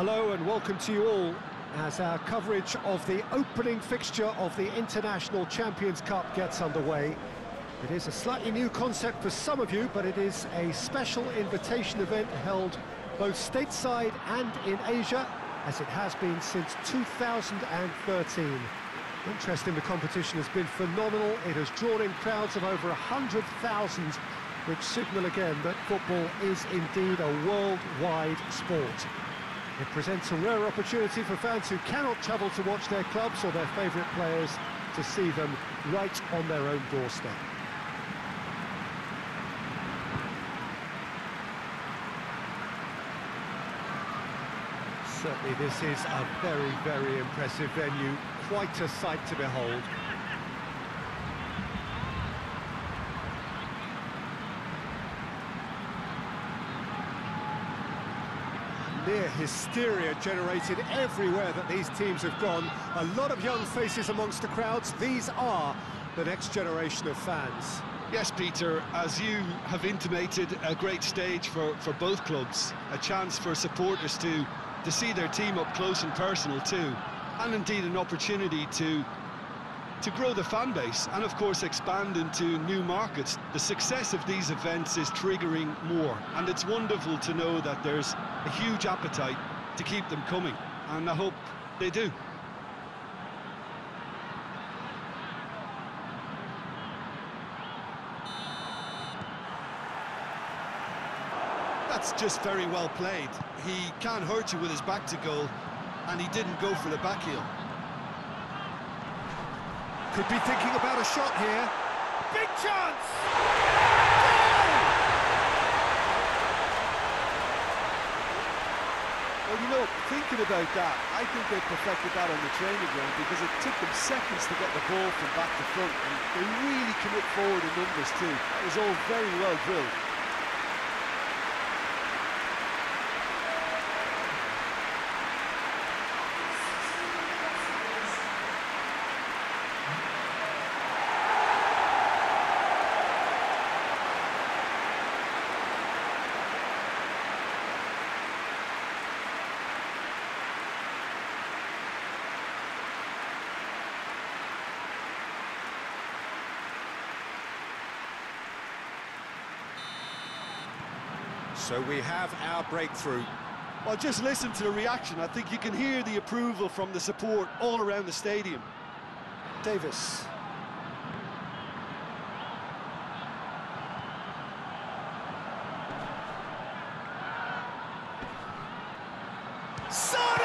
Hello and welcome to you all as our coverage of the opening fixture of the International Champions Cup gets underway. It is a slightly new concept for some of you, but it is a special invitation event held both stateside and in Asia, as it has been since 2013. Interest in the competition has been phenomenal. It has drawn in crowds of over 100,000, which signal again that football is indeed a worldwide sport. It presents a rare opportunity for fans who cannot travel to watch their clubs or their favourite players to see them right on their own doorstep. Certainly this is a very, very impressive venue, quite a sight to behold. Near hysteria generated everywhere that these teams have gone. A lot of young faces amongst the crowds. These are the next generation of fans. Yes, Peter, as you have intimated, a great stage for both clubs. A chance for supporters to see their team up close and personal too. And indeed an opportunity to grow the fan base and of course expand into new markets. The success of these events is triggering more, and it's wonderful to know that there's a huge appetite to keep them coming, and I hope they do. That's just very well played. He can't hurt you with his back to goal, and he didn't go for the back heel. Could be thinking about a shot here. Big chance! Well, you know, thinking about that, I think they perfected that on the training ground because it took them seconds to get the ball from back to front, and they really commit forward in numbers too. That was all very well drilled. So we have our breakthrough. Well, just listen to the reaction. I think you can hear the approval from the support all around the stadium. Davis. Sonny!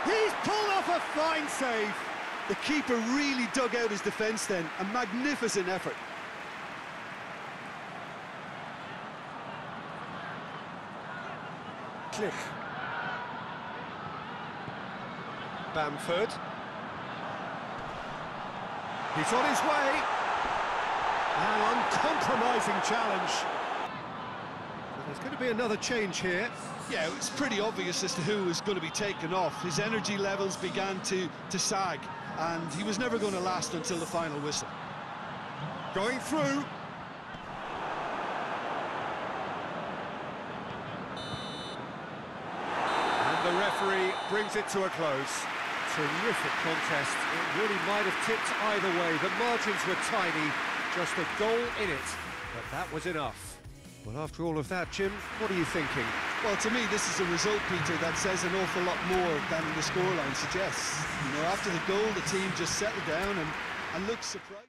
He's pulled off a fine save. The keeper really dug out his defence then. A magnificent effort. Click. Bamford. He's on his way. An uncompromising challenge. So there's going to be another change here. Yeah, it's pretty obvious as to who was going to be taken off. His energy levels began to sag, and he was never going to last until the final whistle. Going through. The referee brings it to a close. Terrific contest. It really might have tipped either way. The margins were tiny, just a goal in it, but that was enough. Well, after all of that, Jim, what are you thinking? Well, to me, this is a result, Peter, that says an awful lot more than the scoreline suggests. You know, after the goal, the team just settled down and looked surprised.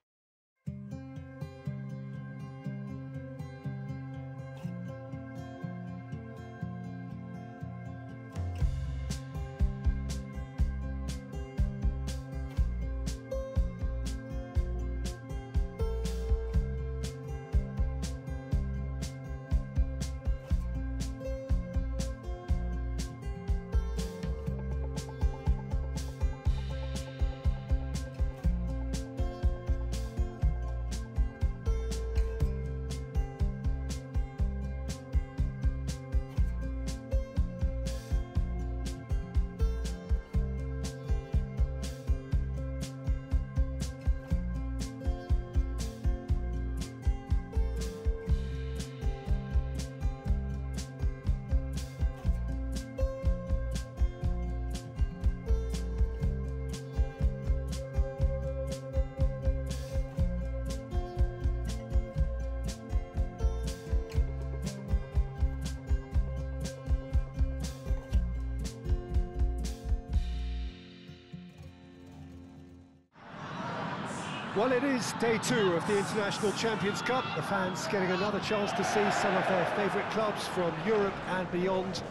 Well, it is day 2 of the International Champions Cup. The fans getting another chance to see some of their favourite clubs from Europe and beyond.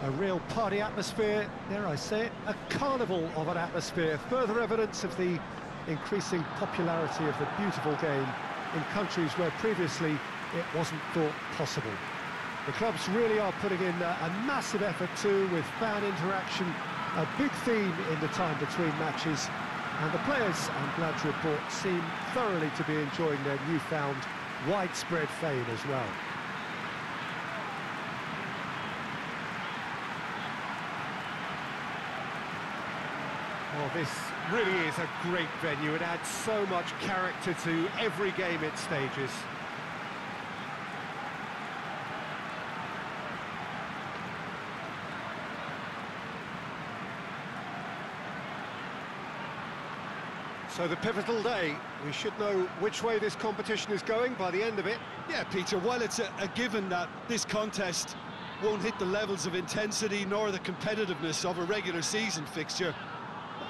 A real party atmosphere, dare I say it, a carnival of an atmosphere. Further evidence of the increasing popularity of the beautiful game in countries where previously it wasn't thought possible. The clubs really are putting in a massive effort too, with fan interaction, a big theme in the time between matches. And the players, I'm glad to report, seem thoroughly to be enjoying their newfound widespread fame as well. Well, this really is a great venue. It adds so much character to every game it stages. So the pivotal day, we should know which way this competition is going by the end of it. Yeah, Peter, while it's a given that this contest won't hit the levels of intensity nor the competitiveness of a regular season fixture,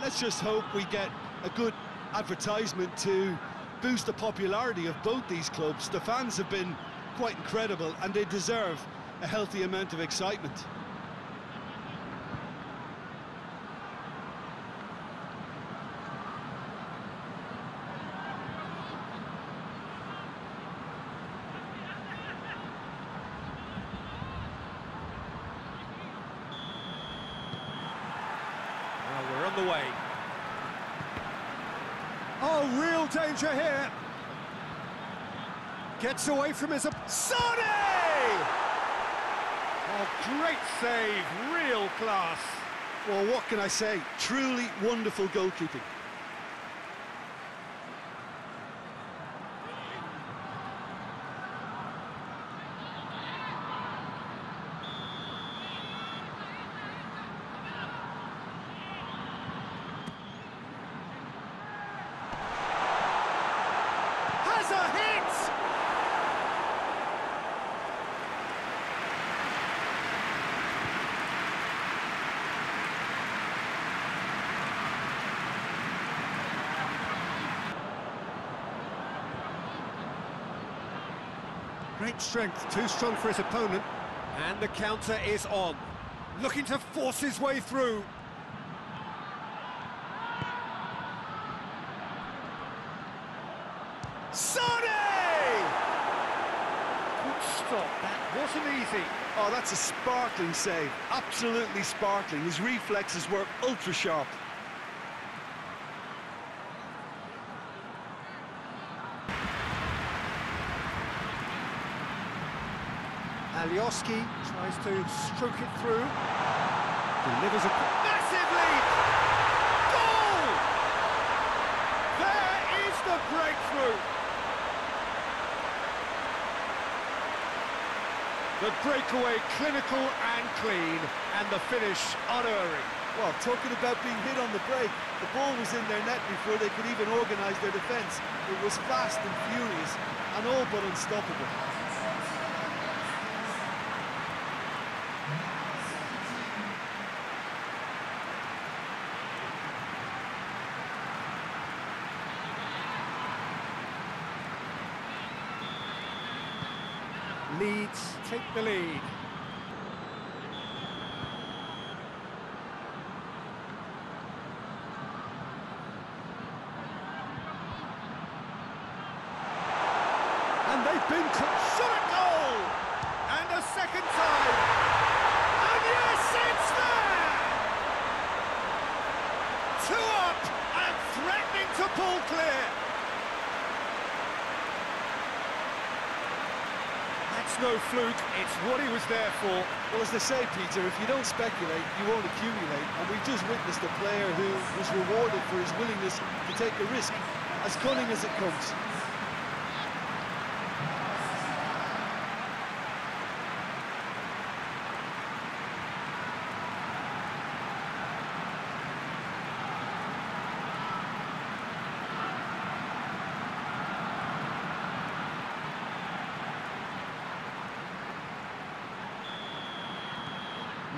let's just hope we get a good advertisement to boost the popularity of both these clubs. The fans have been quite incredible and they deserve a healthy amount of excitement. We're on the way. Oh, real danger here. Gets away from his... Sane! Oh, great save, real class. Well, what can I say? Truly wonderful goalkeeping. Great strength, too strong for his opponent. And the counter is on. Looking to force his way through. Sane! Good stop, that wasn't easy. Oh, that's a sparkling save, absolutely sparkling. His reflexes were ultra sharp. Alioski tries to stroke it through. Delivers a massive lead! Goal! There is the breakthrough! The breakaway clinical and clean, and the finish unerring. Well, talking about being hit on the break, the ball was in their net before they could even organise their defence. It was fast and furious, and all but unstoppable. Leeds take the lead. And they've been shot at goal! And a second time! And yes, it's there! 2 up and threatening to pull clear! That's no fluke, it's what he was there for. Well, as they say, Peter, if you don't speculate, you won't accumulate. And we've just witnessed a player who was rewarded for his willingness to take a risk, as cunning as it comes.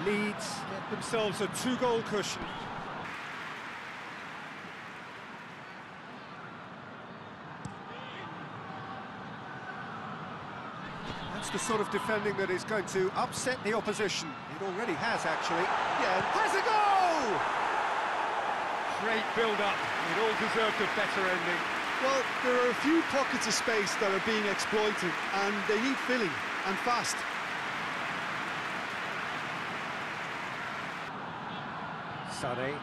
Leeds get themselves a 2-goal cushion. That's the sort of defending that is going to upset the opposition. It already has, actually. Yeah, has a goal! Great build-up. It all deserved a better ending. Well, there are a few pockets of space that are being exploited, and they need filling, and fast. Sané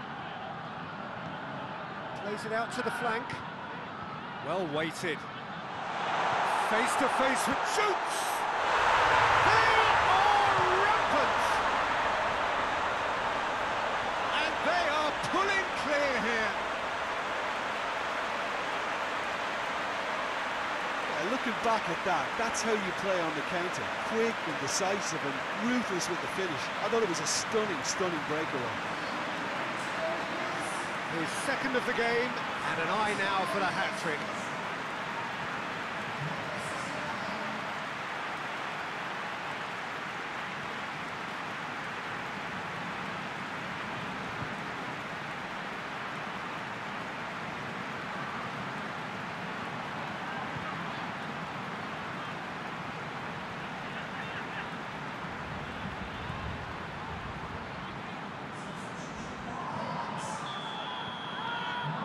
plays it out to the flank. Well weighted. Face to face with shoots! They are rampant! And they are pulling clear here. Yeah, looking back at that, that's how you play on the counter. Quick and decisive and ruthless with the finish. I thought it was a stunning, stunning breakaway. His second of the game, and an eye now for the hat-trick.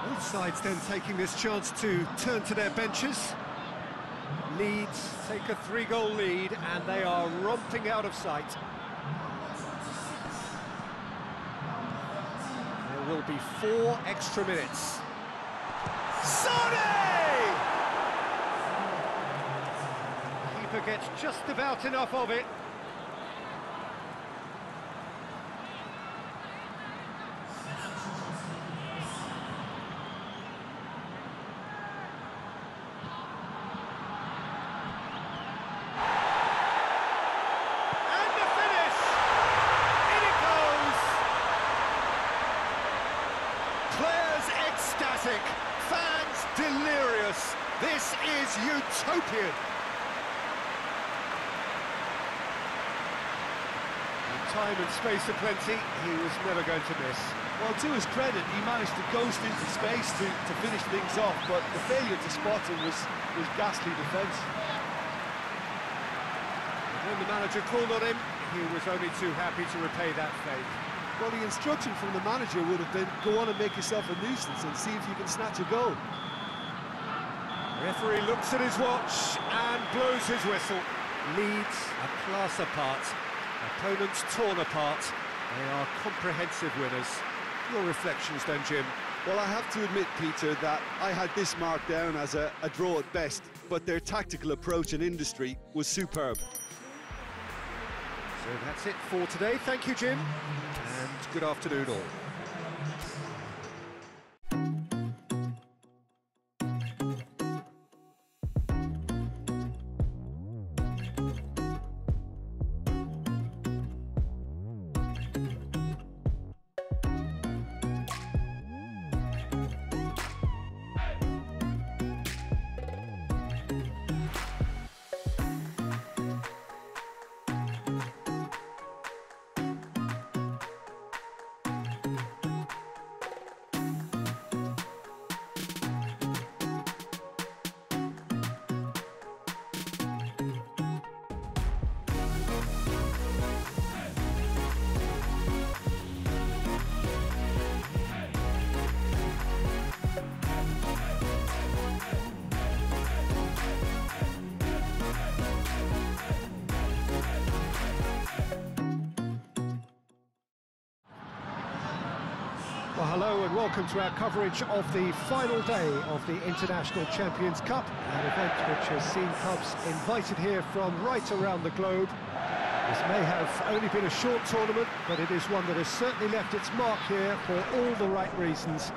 Both sides then taking this chance to turn to their benches. Leeds take a 3-goal lead and they are romping out of sight. There will be 4 extra minutes. Sané! Keeper gets just about enough of it. Ecstatic, fans delirious. This is utopian. With time and space aplenty, he was never going to miss. Well, to his credit, he managed to ghost into space to finish things off, but the failure to spot him was ghastly defence. When the manager called on him, he was only too happy to repay that fate. Well, the instruction from the manager would have been, go on and make yourself a nuisance and see if you can snatch a goal. Referee looks at his watch and blows his whistle. Leeds a class apart, opponents torn apart. They are comprehensive winners. Your reflections then, Jim? Well, I have to admit, Peter, that I had this marked down as a draw at best, but their tactical approach and industry was superb. So that's it for today. Thank you, Jim, and good afternoon all. Well, hello and welcome to our coverage of the final day of the International Champions Cup, an event which has seen clubs invited here from right around the globe. This may have only been a short tournament, but it is one that has certainly left its mark here for all the right reasons.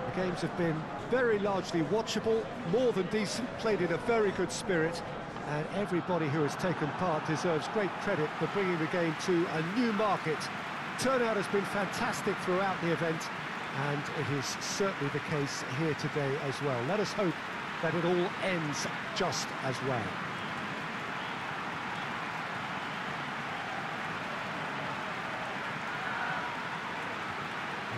The games have been very largely watchable, more than decent, played in a very good spirit, and everybody who has taken part deserves great credit for bringing the game to a new market. Turnout has been fantastic throughout the event, and it is certainly the case here today as well. Let us hope that it all ends just as well.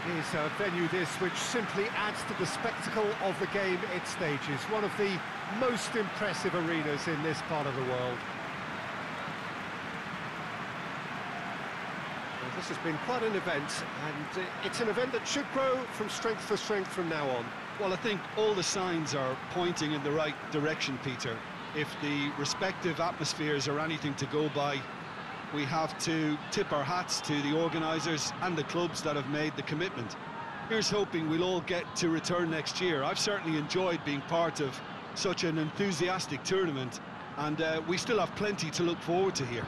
It is a venue this which simply adds to the spectacle of the game it stages. One of the most impressive arenas in this part of the world. This has been quite an event, and it's an event that should grow from strength to strength from now on. Well, I think all the signs are pointing in the right direction, Peter. If the respective atmospheres are anything to go by, we have to tip our hats to the organisers and the clubs that have made the commitment. Here's hoping we'll all get to return next year. I've certainly enjoyed being part of such an enthusiastic tournament, and we still have plenty to look forward to here.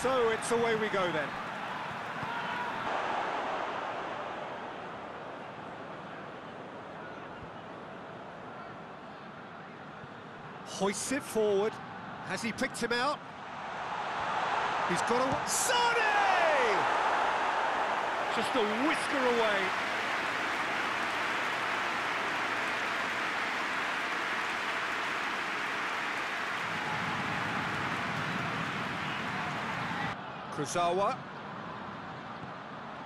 So it's away we go then. Hoists it forward. Has he picked him out? He's got a... Sonny! Just a whisker away. Kurzawa.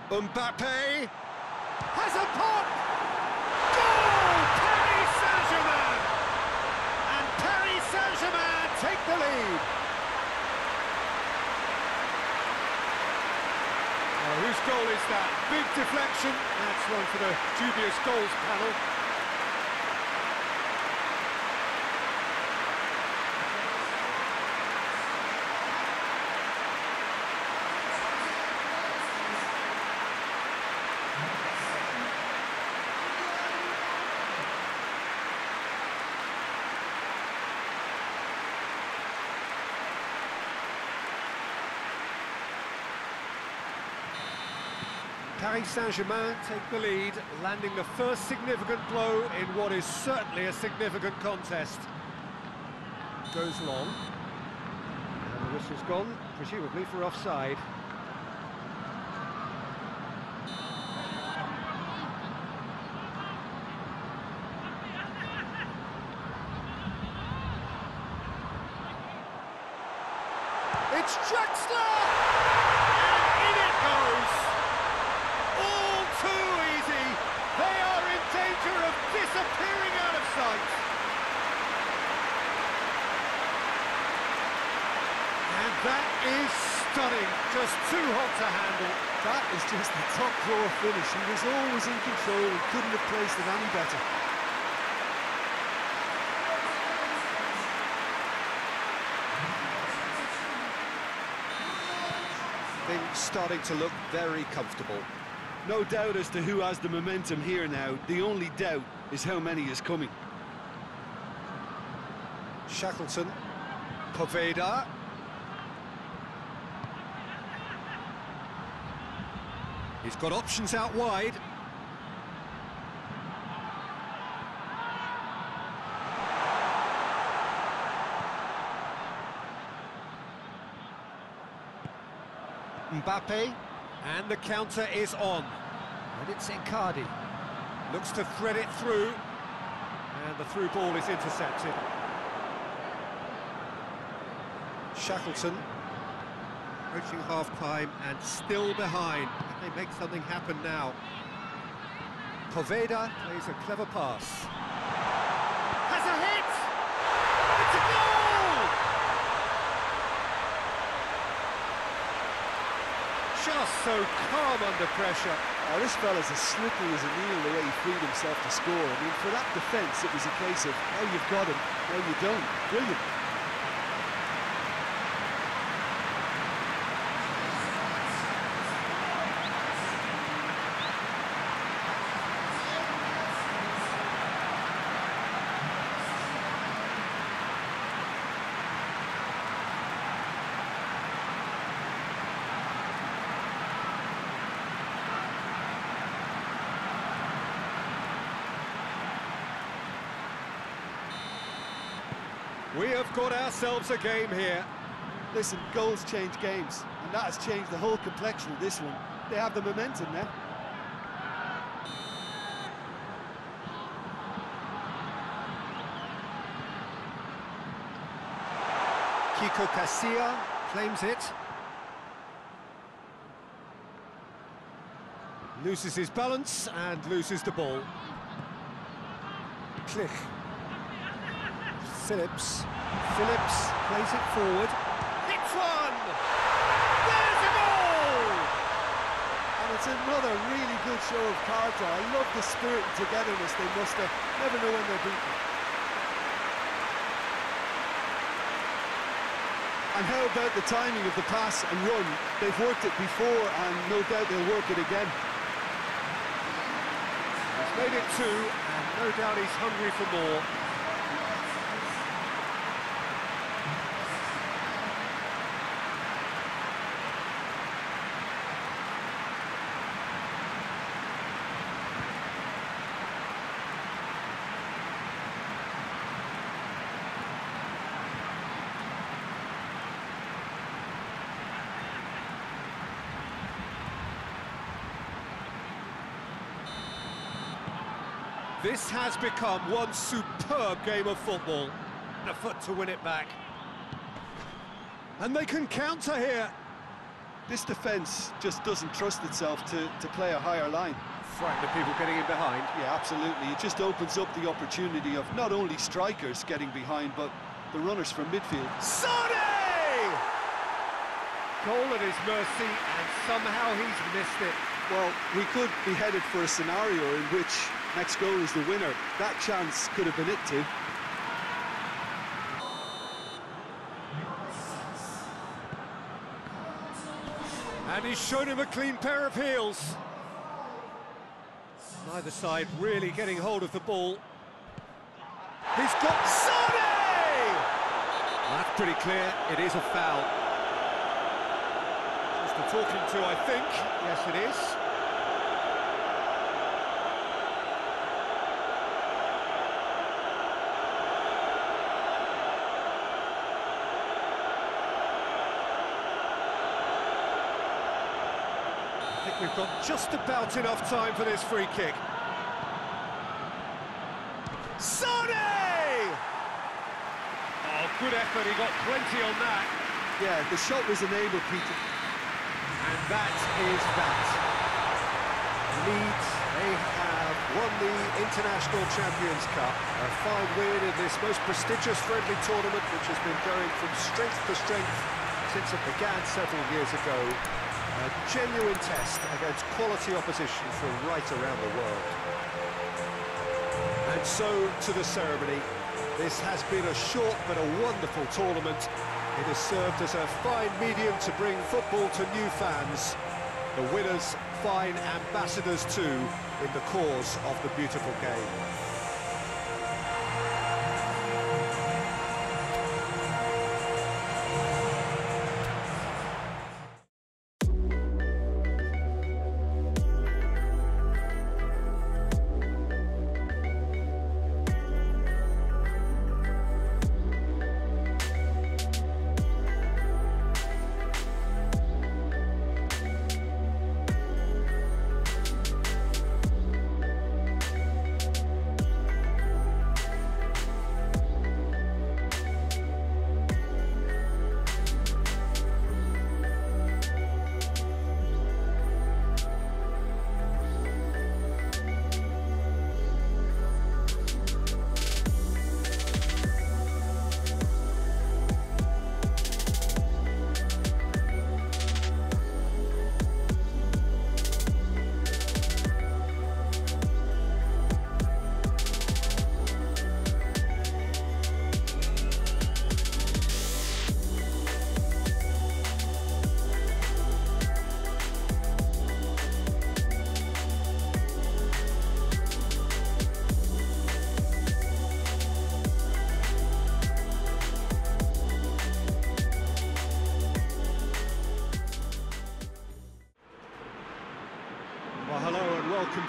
Mbappe has a pop! Goal! Paris Saint-Germain! And Paris Saint-Germain take the lead. Whose goal is that? Big deflection. That's one for the dubious goals panel. Paris Saint-Germain take the lead, landing the first significant blow in what is certainly a significant contest. Goes long. And the whistle's gone, presumably for offside. It's Draxler! And in it goes! All too easy. They are in danger of disappearing out of sight. And that is stunning. Just too hot to handle. That is just the top drawer finish. He was always in control and couldn't have placed it any better. Things starting to look very comfortable. No doubt as to who has the momentum here now. The only doubt is how many is coming. Shackleton, Poveda. He's got options out wide. Mbappe, and the counter is on. And it's Icardi. Looks to thread it through, and the through ball is intercepted. Shackleton, approaching half-time and still behind. Can they make something happen now? Poveda plays a clever pass. Has a hit! It's a goal! Just so calm under pressure. Oh, this fella's as slippery as a needle the way he freed himself to score. I mean, for that defence, it was a case of, now you've got him, now you don't. Brilliant. We have got ourselves a game here. Listen, goals change games, and that has changed the whole complexion of this one. They have the momentum now. Kiko Casilla claims it. Loses his balance and loses the ball. Klich. Phillips plays it forward. Hits one! There's a goal! And it's another really good show of character. I love the spirit and togetherness they must have. Never know when they're beaten. And how about the timing of the pass and run? They've worked it before and no doubt they'll work it again. He's made it two, and no doubt he's hungry for more. This has become one superb game of football. A foot to win it back. And they can counter here. This defence just doesn't trust itself to play a higher line. Frightened of people getting in behind. Yeah, absolutely. It just opens up the opportunity of not only strikers getting behind, but the runners from midfield. Sane! Goal at his mercy, and somehow he's missed it. Well, we could be headed for a scenario in which next goal is the winner. That chance could have been it too. And he's shown him a clean pair of heels. Neither side really getting hold of the ball. He's got Sane! That's pretty clear, it is a foul. Just a talking to, I think. Yes, it is. I think we've got just about enough time for this free kick. Sane! Oh, good effort, he got plenty on that. Yeah, the shot was enabled, Peter. And that is that. Leeds, they have won the International Champions Cup. A fine win in this most prestigious friendly tournament, which has been going from strength to strength since it began several years ago. A genuine test against quality opposition from right around the world. And so to the ceremony. This has been a short but a wonderful tournament. It has served as a fine medium to bring football to new fans. The winners, fine ambassadors too, in the cause of the beautiful game.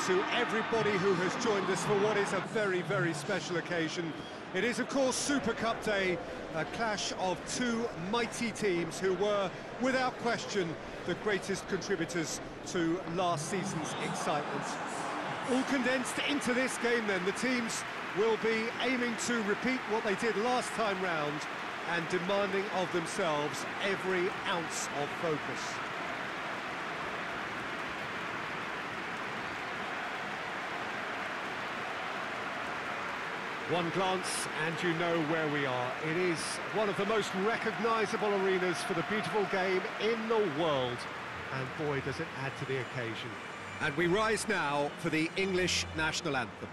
To everybody who has joined us for what is a very, very special occasion. It is, of course, Super Cup Day, a clash of two mighty teams who were, without question, the greatest contributors to last season's excitement. All condensed into this game then, the teams will be aiming to repeat what they did last time round and demanding of themselves every ounce of focus. One glance and you know where we are. It is one of the most recognisable arenas for the beautiful game in the world. And boy, does it add to the occasion. And we rise now for the English national anthem.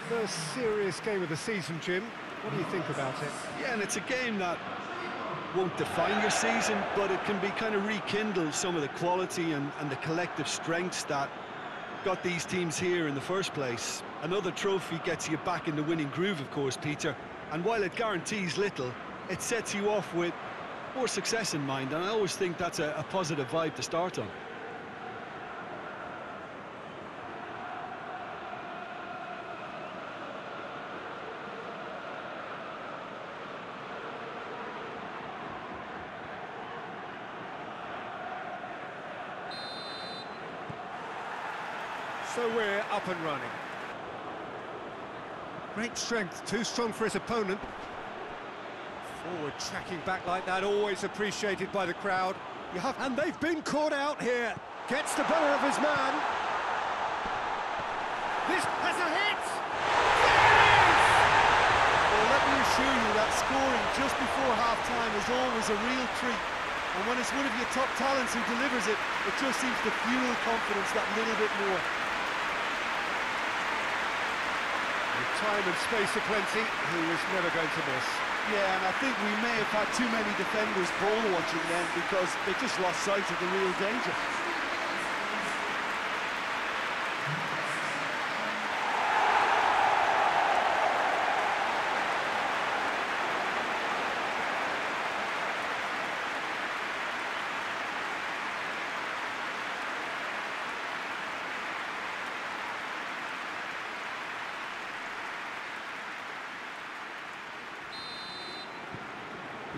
First serious game of the season, Jim. What do you think about it? Yeah, and it's a game that won't define your season, but it can be kind of rekindle some of the quality and the collective strengths that got these teams here in the first place. Another trophy gets you back in the winning groove, of course, Peter. And while it guarantees little, it sets you off with more success in mind, and I always think that's a positive vibe to start on. So we're up and running. Great strength, too strong for his opponent. Forward tracking back like that, always appreciated by the crowd. And they've been caught out here. Gets the better of his man. This has a hit! Well, let me assure you that scoring just before half-time is always a real treat. And when it's one of your top talents who delivers it, it just seems to fuel confidence that little bit more. Time and space aplenty, he was never going to miss. Yeah, and I think we may have had too many defenders ball watching then because they just lost sight of the real danger.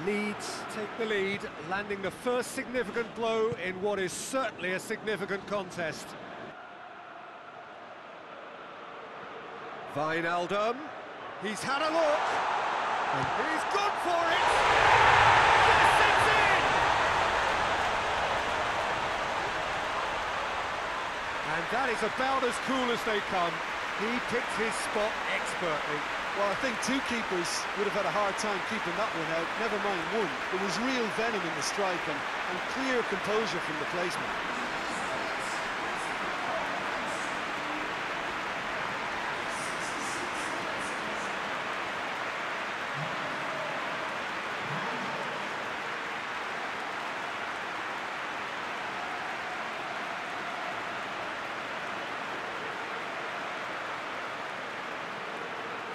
Leeds take the lead, landing the first significant blow in what is certainly a significant contest. Wijnaldum, he's had a look, and he's gone for it! Yes, it's in! And that is about as cool as they come. He picked his spot expertly. Well, I think two keepers would have had a hard time keeping that one out, never mind one. There was real venom in the strike and clear composure from the placement.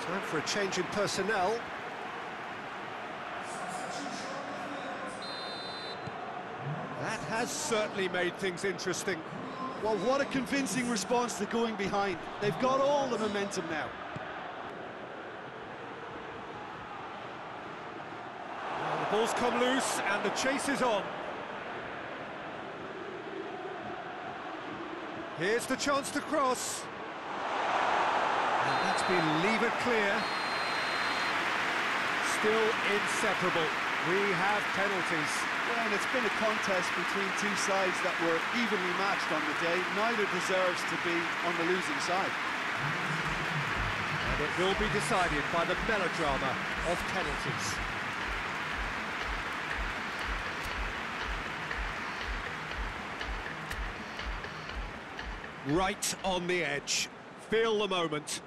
Time for a change in personnel. That has certainly made things interesting. Well, what a convincing response to going behind. They've got all the momentum now. Well, the ball's come loose and the chase is on. Here's the chance to cross. And that's been levered clear. Still inseparable. We have penalties. Yeah, and it's been a contest between two sides that were evenly matched on the day. Neither deserves to be on the losing side. And it will be decided by the melodrama of penalties. Right on the edge. Feel the moment.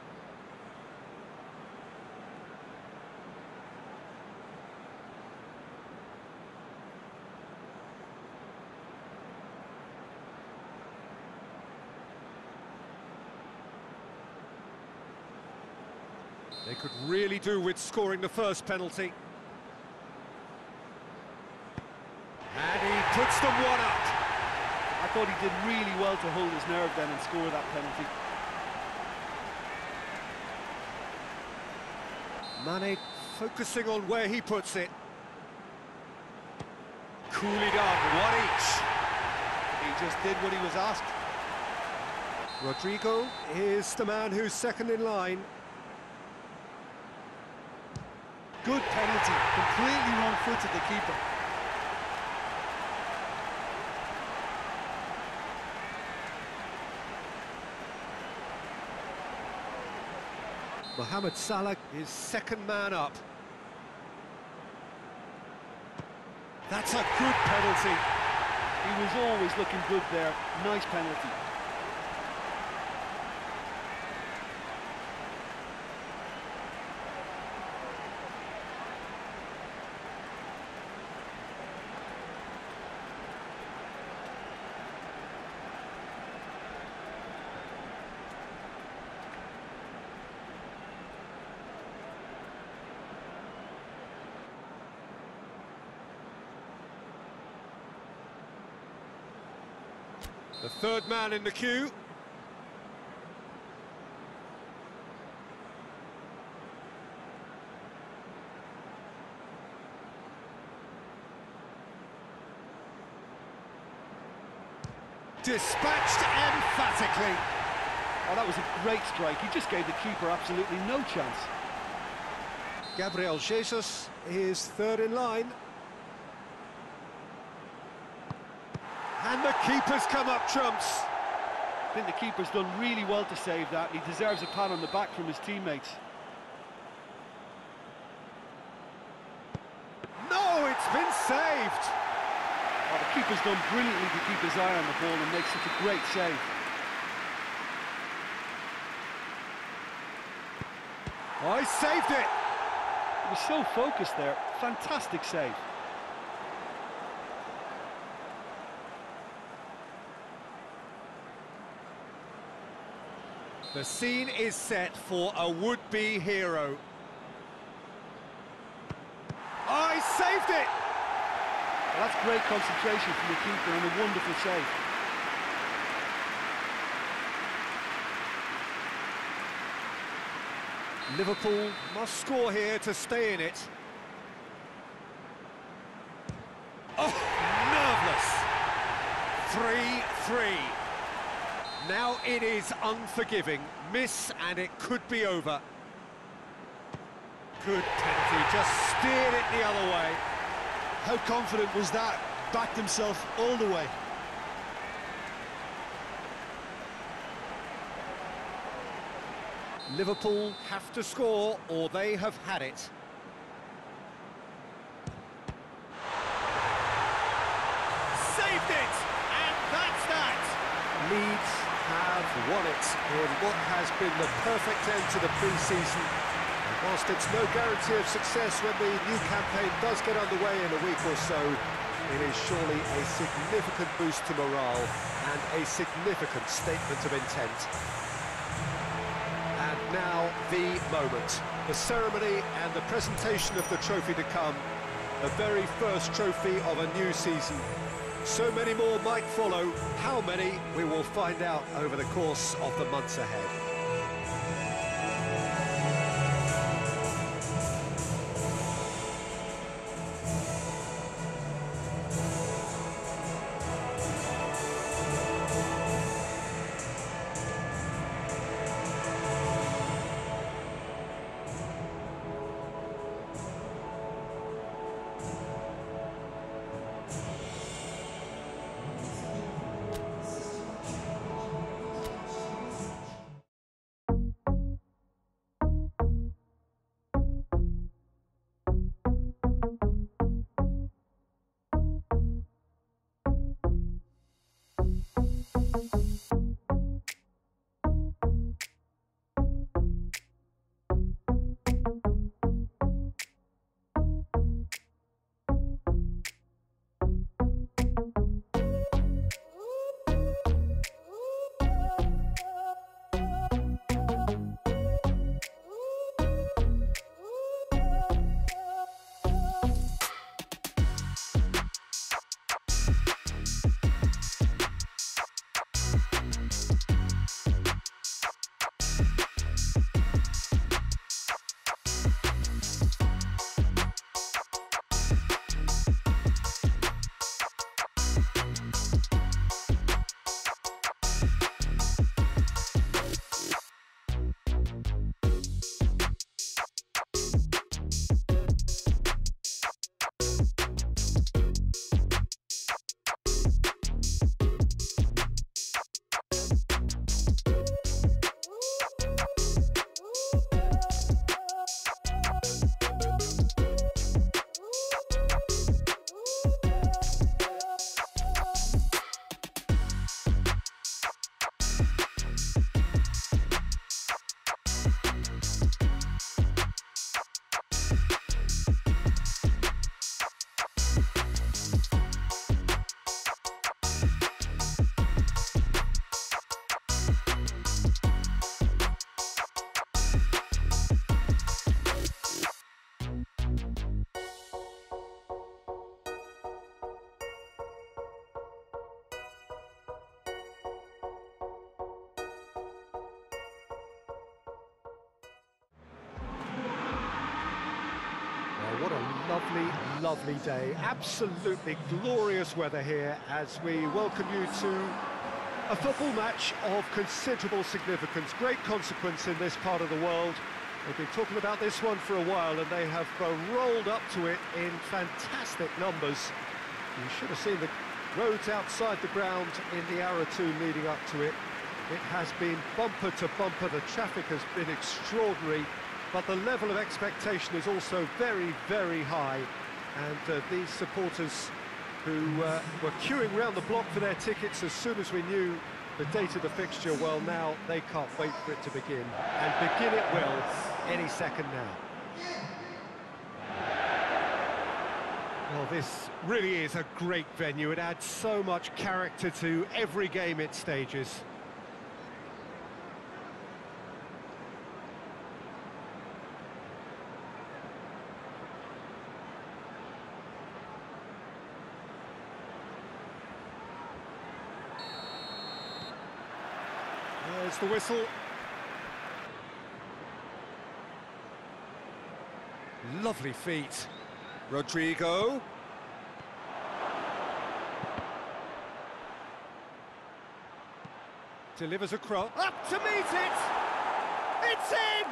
They could really do with scoring the first penalty. puts them one up. I thought he did really well to hold his nerve then and score that penalty. Mane focusing on where he puts it. Coolly done, one each. He just did what he was asked. Rodrigo is the man who's second in line. Good penalty, completely wrong-footed the keeper. Mohamed Salah is second man up. That's a good penalty. He was always looking good there. Nice penalty. The third man in the queue. Dispatched emphatically. Oh, that was a great strike. He just gave the keeper absolutely no chance. Gabriel Jesus is third in line. And the keeper's come up trumps. I think the keeper's done really well to save that. He deserves a pat on the back from his teammates. No, it's been saved. Oh, the keeper's done brilliantly to keep his eye on the ball and make such a great save. Oh, he saved it. He was so focused there. Fantastic save. The scene is set for a would-be hero. Oh, he saved it! Well, that's great concentration from the keeper and a wonderful save. Liverpool must score here to stay in it. Oh, nerveless. 3-3. Now it is unforgiving. Miss and it could be over. Good penalty, just steered it the other way. How confident was that? Backed himself all the way. Liverpool have to score or they have had it. Saved it! And that's that! Leeds have won it in what has been the perfect end to the pre-season. And whilst it's no guarantee of success when the new campaign does get underway in a week or so, it is surely a significant boost to morale and a significant statement of intent. And now the moment, the ceremony and the presentation of the trophy to come, the very first trophy of a new season. So many more might follow. How many, we will find out over the course of the months ahead. lovely, lovely day. Absolutely glorious weather here as we welcome you to a football match of considerable significance, great consequence in this part of the world. They've been talking about this one for a while and they have rolled up to it in fantastic numbers. You should have seen the roads outside the ground in the hour or two leading up to it. It has been bumper to bumper, the traffic has been extraordinary, but the level of expectation is also very, very high. And these supporters who were queuing round the block for their tickets as soon as we knew the date of the fixture, well, now they can't wait for it to begin. And begin it will any second now. Well, this really is a great venue. It adds so much character to every game it stages. There's the whistle. Lovely feet. Rodrigo. Delivers a cross. Up to meet it! It's in!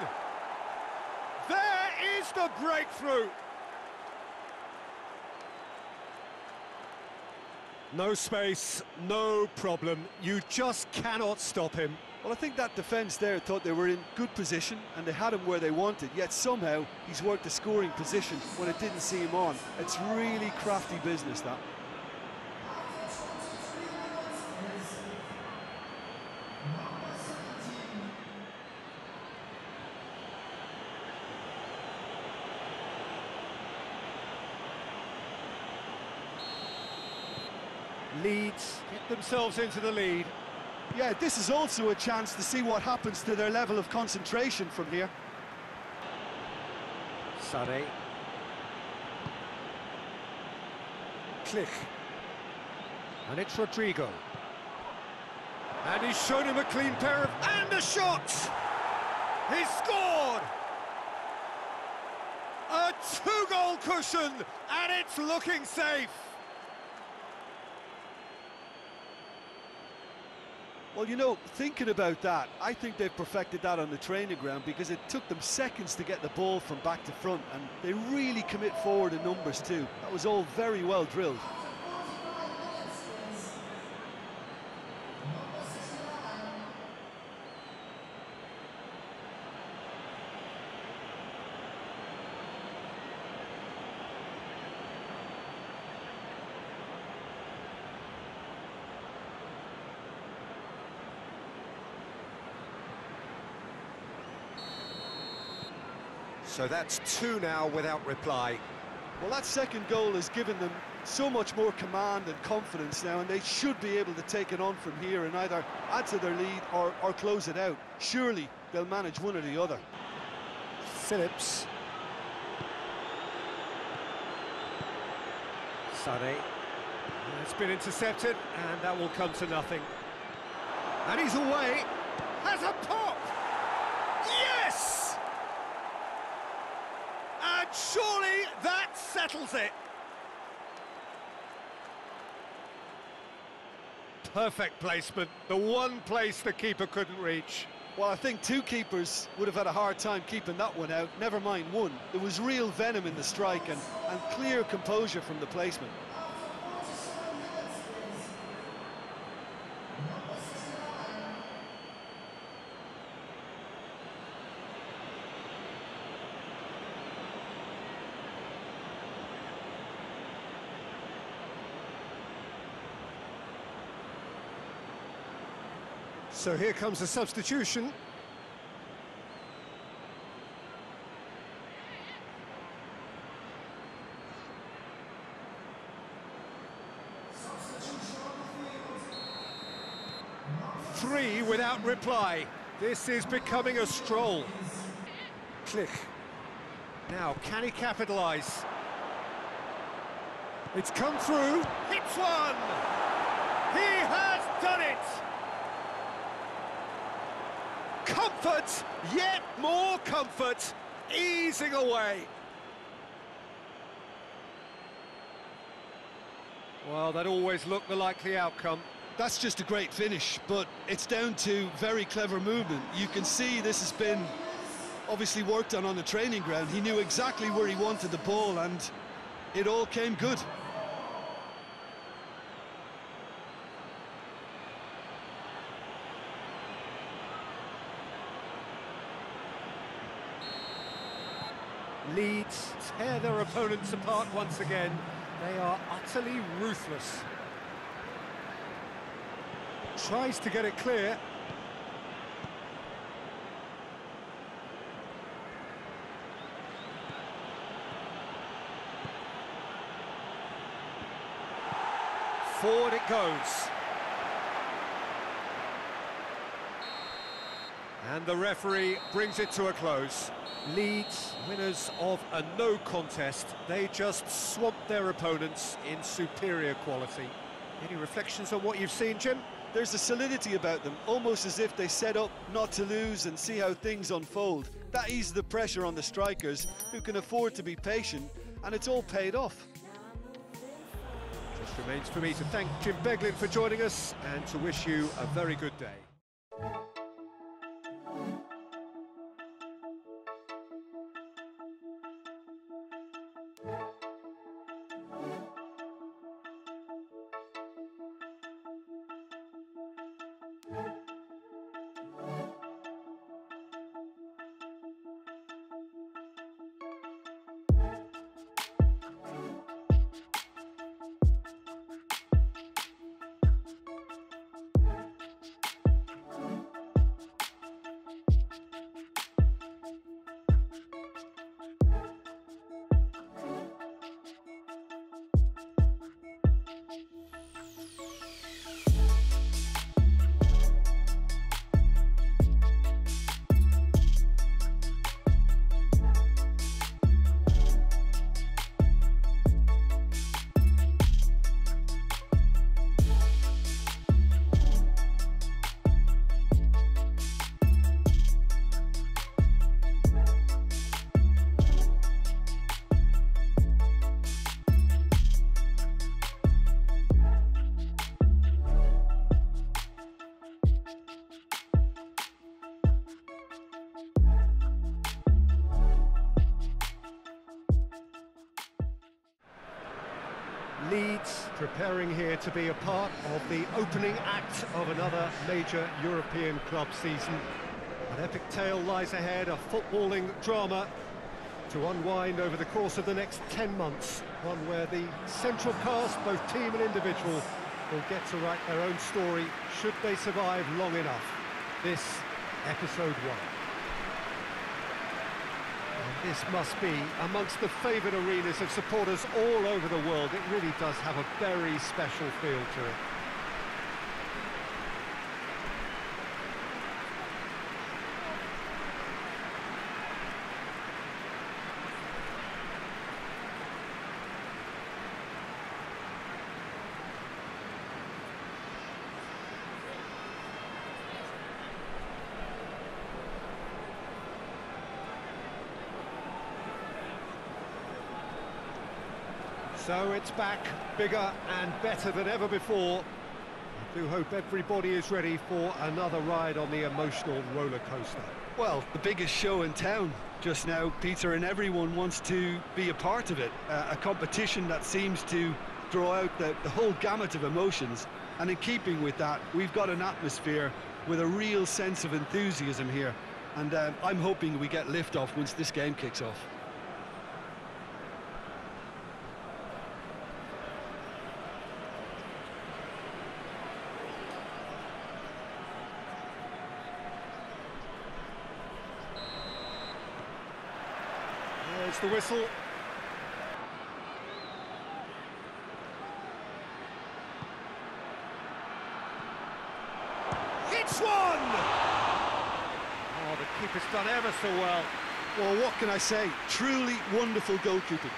There is the breakthrough! No space, no problem. You just cannot stop him. Well, I think that defence there thought they were in good position and they had him where they wanted, yet somehow he's worked the scoring position when it didn't see him on. It's really crafty business, that. Leeds get themselves into the lead. Yeah, this is also a chance to see what happens to their level of concentration from here. Sade. Klich. And it's Rodrigo. And he's shown him a clean pair of... And a shot! He's scored! A two-goal cushion, and it's looking safe. Well, you know, thinking about that, I think they've perfected that on the training ground because it took them seconds to get the ball from back to front, and they really commit forward in numbers too. That was all very well drilled. So that's two now without reply. Well, that second goal has given them so much more command and confidence now, and they should be able to take it on from here and either add to their lead or close it out. Surely they'll manage one or the other. Phillips. Sade. It's been intercepted, and that will come to nothing. And he's away. Has a pop! Yes! And surely that settles it. Perfect placement, the one place the keeper couldn't reach. Well, I think two keepers would have had a hard time keeping that one out, never mind one. There was real venom in the strike and clear composure from the placement. So here comes a substitution. Three without reply. This is becoming a stroll. Klich. Now, can he capitalise? It's come through. Hits one! He has done it! Comfort, yet more comfort, easing away. Well, that always looked the likely outcome. That's just a great finish, but it's down to very clever movement. You can see this has been obviously worked on the training ground. He knew exactly where he wanted the ball, and it all came good. Leeds tear their opponents apart once again. They are utterly ruthless. Tries to get it clear. Forward it goes. And the referee brings it to a close. Leeds, winners of a no contest. They just swamped their opponents in superior quality. Any reflections on what you've seen, Jim? There's a solidity about them, almost as if they set up not to lose and see how things unfold. That eases the pressure on the strikers, who can afford to be patient, and it's all paid off. Just remains for me to thank Jim Beglin for joining us and to wish you a very good day. Leeds preparing here to be a part of the opening act of another major European club season. An epic tale lies ahead, a footballing drama to unwind over the course of the next 10 months. One where the central cast, both team and individual, will get to write their own story should they survive long enough. This, episode 1. And this must be amongst the favoured arenas of supporters all over the world. It really does have a very special feel to it. So it's back, bigger and better than ever before. I do hope everybody is ready for another ride on the emotional roller coaster. Well, the biggest show in town just now, Peter, and everyone wants to be a part of it. A competition that seems to draw out the whole gamut of emotions. And in keeping with that, we've got an atmosphere with a real sense of enthusiasm here. And I'm hoping we get lift-off once this game kicks off. There's the whistle. It's one! Oh, the keeper's done ever so well. Well, what can I say? Truly wonderful goalkeeping.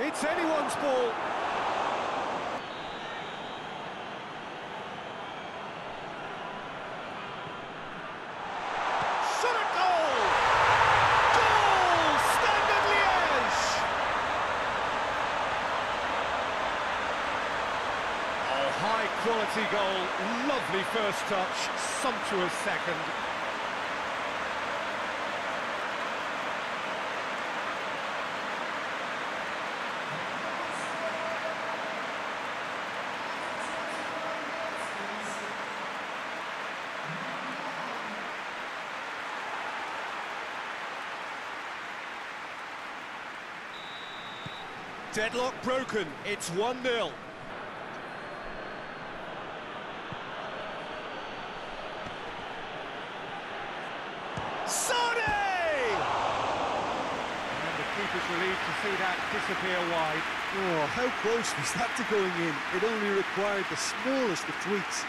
It's anyone's ball. Shot at goal! Goal! Standard Liège! Oh, high-quality goal. Lovely first touch, sumptuous second. Deadlock broken, it's 1-0. Sane! And the keeper's relieved to see that disappear wide. Oh, how close was that to going in? It only required the smallest of tweaks.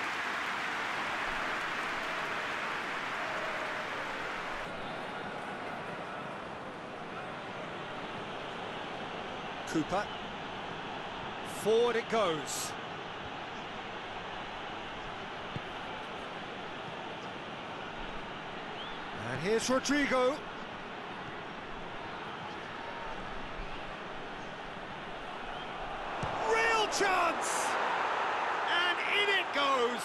Cooper. Forward it goes. And here's Rodrigo. Real chance! And in it goes!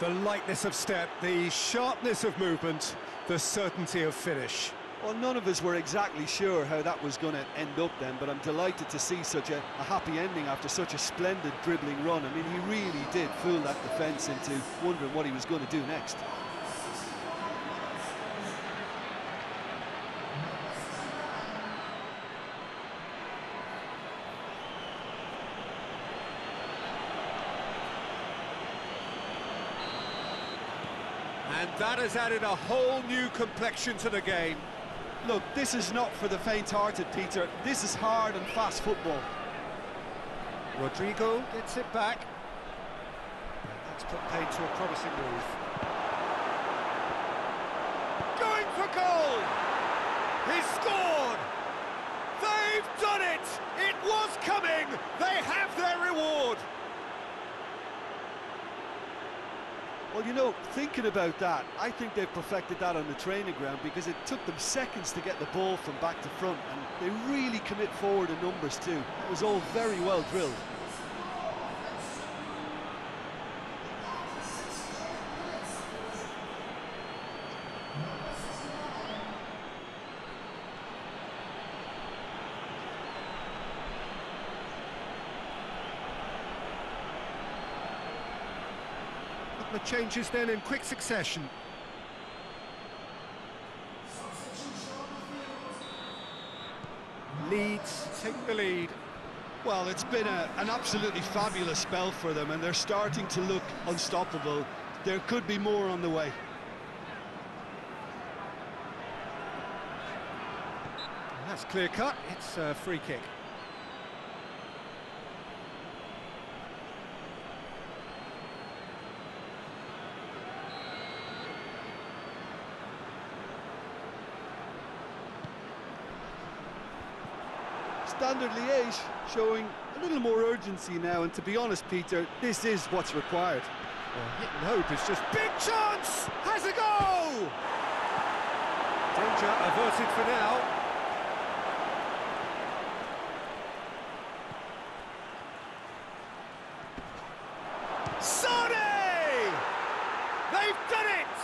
The lightness of step, the sharpness of movement, the certainty of finish. Well, none of us were exactly sure how that was going to end up then, but I'm delighted to see such a happy ending after such a splendid dribbling run. I mean, he really did fool that defence into wondering what he was going to do next. And that has added a whole new complexion to the game. Look, this is not for the faint-hearted, Peter. This is hard and fast football. Rodrigo gets it back. That's put paid to a promising move. Going for goal! He's scored! They've done it! It was coming! They have their reward! Well, you know, thinking about that, I think they've perfected that on the training ground because it took them seconds to get the ball from back to front, and they really commit forward in numbers too. It was all very well drilled. The changes then in quick succession. Leeds take the lead. Well, it's been an absolutely fabulous spell for them, and they're starting to look unstoppable. There could be more on the way. That's clear cut. It's a free kick. Standard Liège showing a little more urgency now, and to be honest, Peter, this is what's required. Well, hit and hope is just big chance! Has a goal! Danger averted for now. Sane! They've done it!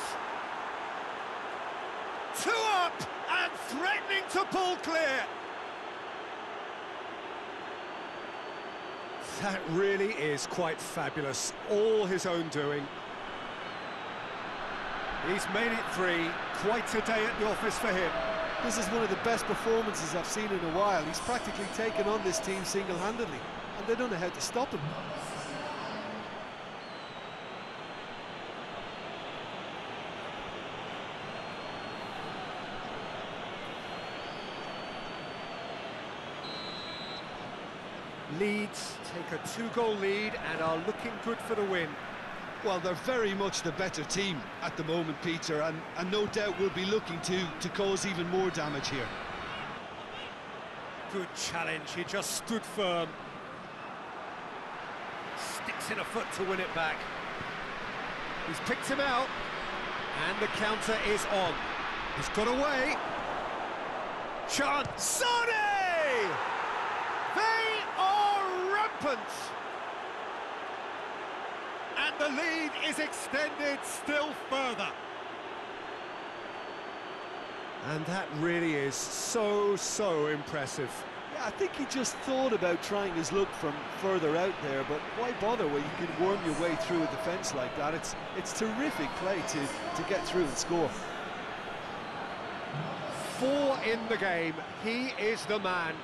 2 up and threatening to pull clear. That really is quite fabulous, all his own doing. He's made it 3, quite a day at the office for him. This is one of the best performances I've seen in a while. He's practically taken on this team single-handedly, and they don't know how to stop him. Leeds take a 2-goal lead and are looking good for the win. Well, they're very much the better team at the moment, Peter, and no doubt will be looking to cause even more damage here. Good challenge, he just stood firm. Sticks in a foot to win it back. He's picked him out, and the counter is on. He's got away. Chance. Sane! They are rampant! And the lead is extended still further. And that really is so impressive. Yeah, I think he just thought about trying his luck from further out there, but why bother when you can worm your way through a defence like that? It's terrific play to get through and score. 4 in the game, he is the man.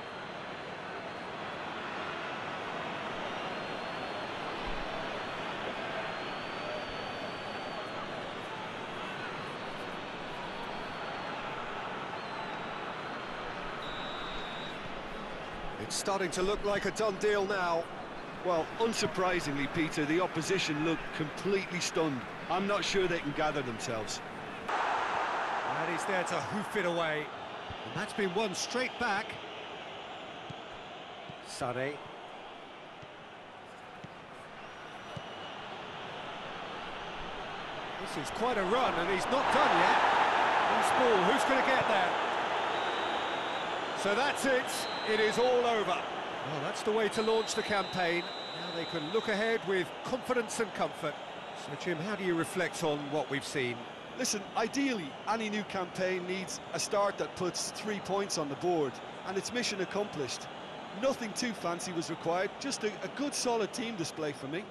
It's starting to look like a done deal now. Well, unsurprisingly, Peter, the opposition look completely stunned. I'm not sure they can gather themselves. And he's there to hoof it away. And that's been won straight back. Sane. This is quite a run, and he's not done yet. Loose ball, who's going to get there? So that's it, it is all over. Well, that's the way to launch the campaign. Now they can look ahead with confidence and comfort. So, Jim, how do you reflect on what we've seen? Listen, ideally, any new campaign needs a start that puts 3 points on the board, and it's mission accomplished. Nothing too fancy was required, just a good, solid team display for me.